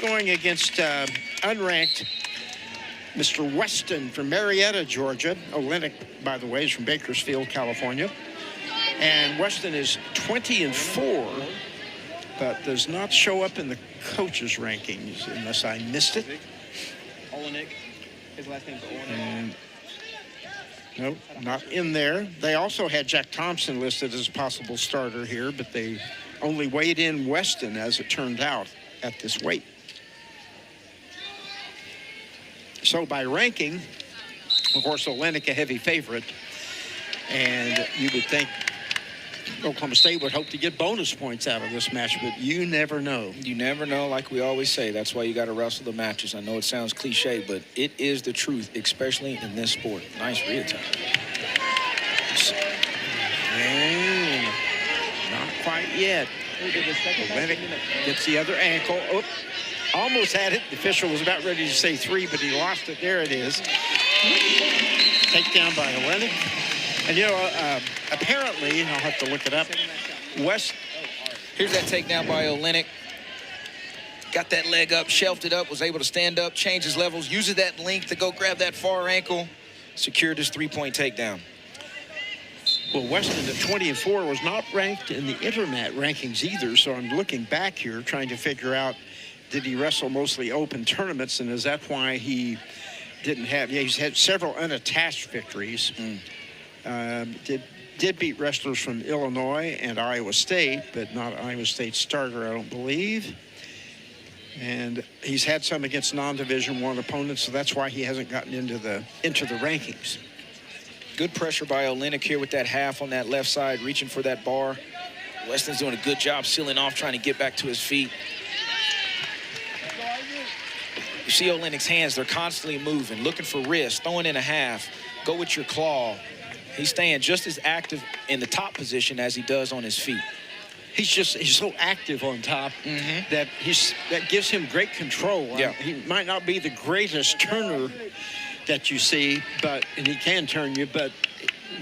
Going against unranked Mr. Weston from Marietta, Georgia. Olejnik, by the way, is from Bakersfield, California. And Weston is 20-4, but does not show up in the coaches' rankings unless I missed it. Olejnik. His last name's Olejnik. Nope, not in there. They also had Jack Thompson listed as a possible starter here, but they only weighed in Weston, as it turned out, at this weight. So by ranking, of course, Olejnik a heavy favorite, and you would think Oklahoma State would hope to get bonus points out of this match, but you never know. You never know, like we always say. That's why you got to wrestle the matches. I know it sounds cliche, but it is the truth, especially in this sport. Nice rear attack. And not quite yet. Olejnik gets the other ankle. Oh, almost had it. The official was about ready to say 3, but he lost it. There it is. Takedown by Olejnik. And, you know, apparently, I'll have to look it up, Here's that takedown by Olejnik. Got that leg up, shelved it up, was able to stand up, change his levels, uses that length to go grab that far ankle, secured his 3-point takedown. Well, Weston at 20-4 was not ranked in the internet rankings either, so I'm looking back here trying to figure out, did he wrestle mostly open tournaments, and is that why he didn't have, he's had several unattached victories. Did beat wrestlers from Illinois and Iowa State, but not Iowa State starter, I don't believe. And he's had some against non-Division I opponents, so that's why he hasn't gotten into the rankings. Good pressure by Olejnik here with that half on that left side, reaching for that bar. Weston's doing a good job sealing off, trying to get back to his feet. You see Olejnik's hands, they're constantly moving, looking for wrist, throwing in a half. Go with your claw. He's staying just as active in the top position as he does on his feet. He's so active on top that gives him great control. Yeah. He might not be the greatest turner that you see, and he can turn you, but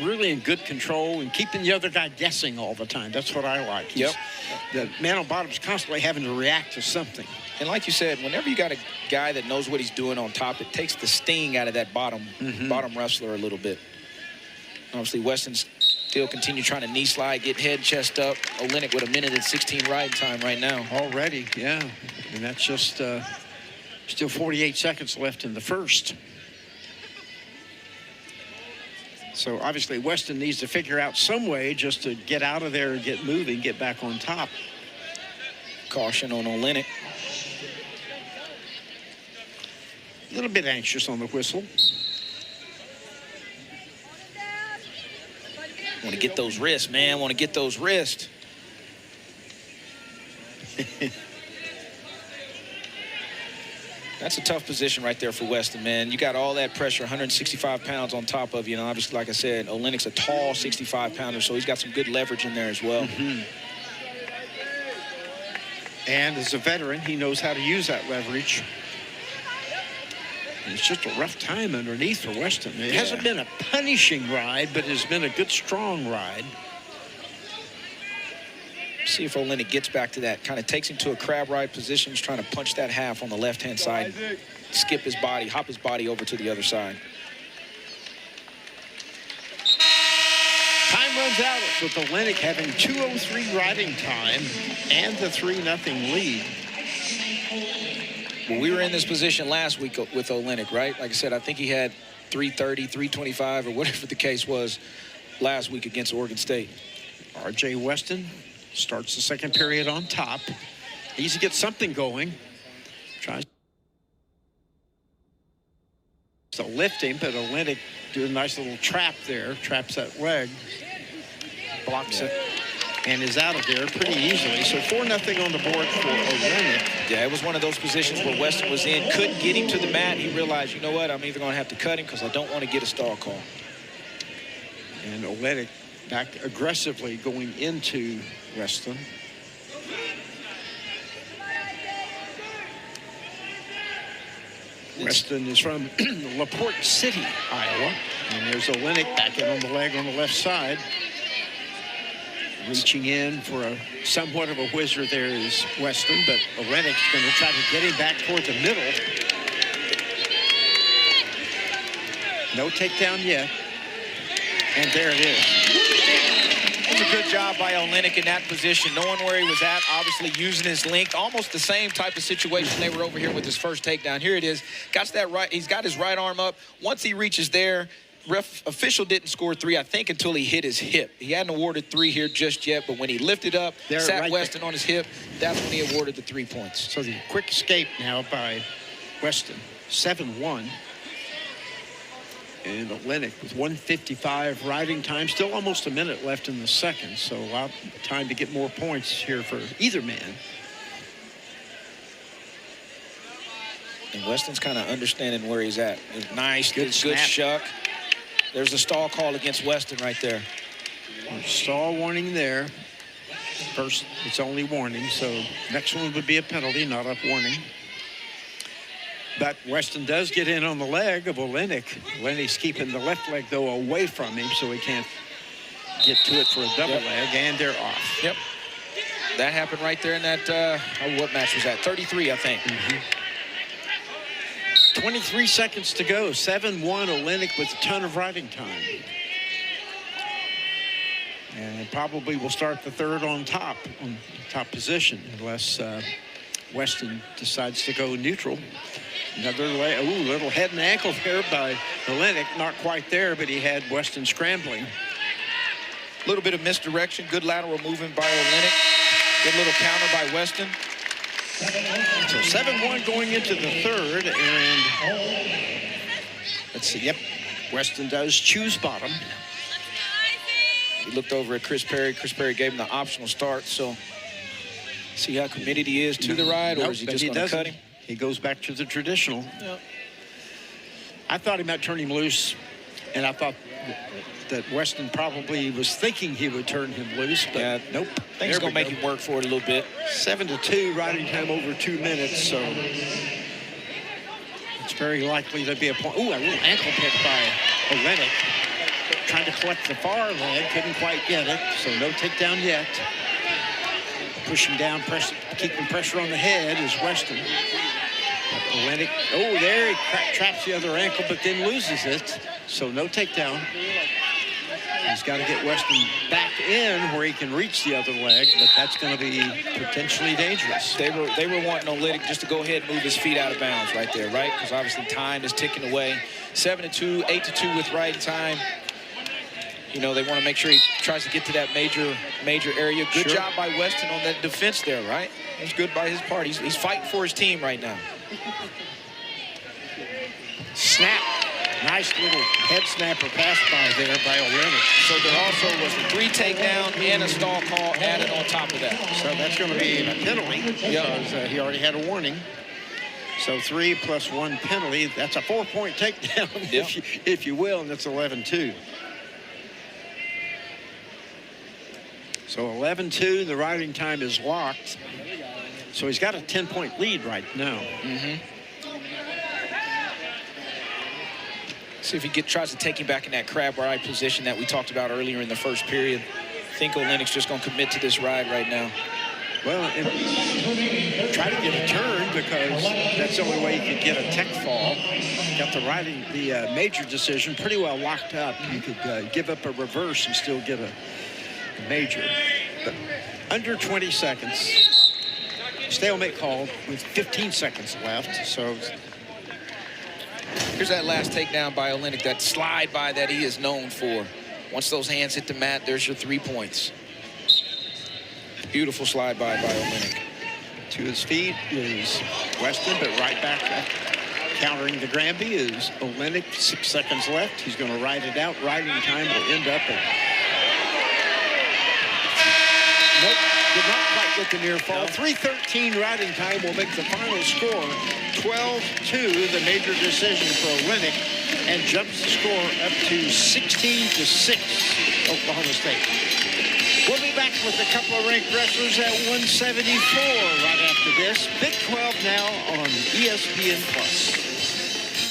really in good control and keeping the other guy guessing all the time. That's what I like. The man on bottom is constantly having to react to something. And like you said, whenever you got a guy that knows what he's doing on top, it takes the sting out of that bottom wrestler a little bit. Obviously, Weston still continue trying to knee slide, get head, chest up. Olejnik with 1:16 riding time right now. Already, yeah. And that's just still 48 seconds left in the first. So obviously, Weston needs to figure out some way just to get out of there and get moving, get back on top. Caution on Olejnik. A little bit anxious on the whistle. Want to get those wrists, man. Want to get those wrists. That's a tough position right there for Weston, man. You got all that pressure, 165 pounds on top of you. And obviously, like I said, Olejnik's a tall 65-pounder, so he's got some good leverage in there as well. And as a veteran, he knows how to use that leverage. It's just a rough time underneath for Weston. It hasn't been a punishing ride, but it's been a good, strong ride. See if Olejnik gets back to that. Kind of takes him to a crab ride position. He's trying to punch that half on the left-hand side. Skip his body, hop his body over to the other side. Time runs out with Olejnik having 2:03 riding time and the 3-0 lead. Well, we were in this position last week with Olejnik, right? Like I said, I think he had 3:30, 3:25, or whatever the case was last week against Oregon State. R.J. Weston starts the second period on top. Needs to get something going. Tries to lift him, but Olejnik do a nice little trap there. Traps that leg. Blocks it. And is out of there pretty easily. So 4-0 on the board for Olejnik. Yeah, it was one of those positions where Weston was in, couldn't get him to the mat. He realized, you know what, I'm either going to have to cut him because I don't want to get a stall call. And Olejnik back aggressively going into Weston. Weston is from LaPorte City, Iowa. And there's Olejnik back in on the leg on the left side. Reaching in for a somewhat of a whizzer there is Weston, but Olejnik's going to try to get him back toward the middle. No takedown yet. And there it is. It's a good job by Olejnik in that position, knowing where he was at, obviously using his length. Almost the same type of situation they were over here with his first takedown. Here it is. He's got his right arm up. Once he reaches there, official didn't score 3, I think, until he hit his hip. He hadn't awarded 3 here just yet, but when he lifted up, sat right Weston on his hip, that's when he awarded the 3 points. So the quick escape now by Weston, 7-1. And Olejnik with 1:55 riding time, still almost a minute left in the second, so a lot of time to get more points here for either man. And Weston's kind of understanding where he's at. Nice, good snap. shuck. There's a stall call against Weston right there. Stall warning there. First, it's only warning, so next one would be a penalty, not a warning. But Weston does get in on the leg of Olejnik. Olejnik's keeping the left leg, though, away from him, so he can't get to it for a double leg, and they're off. Yep. That happened right there in that, what match was that? 33, I think. 23 seconds to go. 7-1, Olejnik with a ton of riding time. And probably will start the third on top position, unless Weston decides to go neutral. Another little head and ankle there by Olejnik. Not quite there, but he had Weston scrambling. A little bit of misdirection. Good lateral movement by Olejnik. Good little counter by Weston. So 7-1 going into the third, and let's see. Yep, Weston does choose bottom. He looked over at Chris Perry. Chris Perry gave him the optional start, so see how committed he is to the ride, or is he just going to cut him? He goes back to the traditional. Yep. I thought he might turn him loose, and I thought that Weston probably was thinking he would turn him loose, but nope. He's going to make him work for it a little bit. 7-2, riding time over 2 minutes, so it's very likely to be a point. Ooh, a little ankle pick by Olejnik. Trying to collect the far leg, couldn't quite get it, so no takedown yet. Pushing down, keeping pressure on the head is Weston. Olejnik, there he traps the other ankle, but then loses it, so no takedown. He's got to get Weston back in where he can reach the other leg, but that's going to be potentially dangerous. They were wanting Olejnik just to go ahead and move his feet out of bounds right there, right? Because obviously time is ticking away. 7-2, 8-2 with riding time. You know, they want to make sure he tries to get to that major area. Good job by Weston on that defense there, right? It's good by his part. He's fighting for his team right now. Snap. Nice little head snapper pass by there by Olejnik. So there also was a 3 takedown and a stall call added on top of that. So that's going to be a penalty because he already had a warning. So 3 + 1 penalty. That's a 4-point takedown, if you will, and it's 11-2. So 11-2, the riding time is locked. So he's got a 10-point lead right now. See if he tries to take him back in that crab ride position that we talked about earlier in the first period. I think Olejnik's just going to commit to this ride right now. Well, and try to get a turn because that's the only way you could get a tech fall. Got the major decision pretty well locked up. You could give up a reverse and still get a major. But under 20 seconds. Stalemate called with 15 seconds left. So here's that last takedown by Olejnik, that slide by that he is known for. Once those hands hit the mat, there's your 3 points. Beautiful slide by Olejnik. To his feet is Weston, but right back countering the Granby is Olejnik. 6 seconds left. He's going to ride it out. Riding time will end up at... Nope, did not quite get the near fall. 3:13 riding time will make the final score 12-2, the major decision for Olejnik, and jumps the score up to 16-6, Oklahoma State. We'll be back with a couple of ranked wrestlers at 174 right after this. Big 12 now on ESPN+.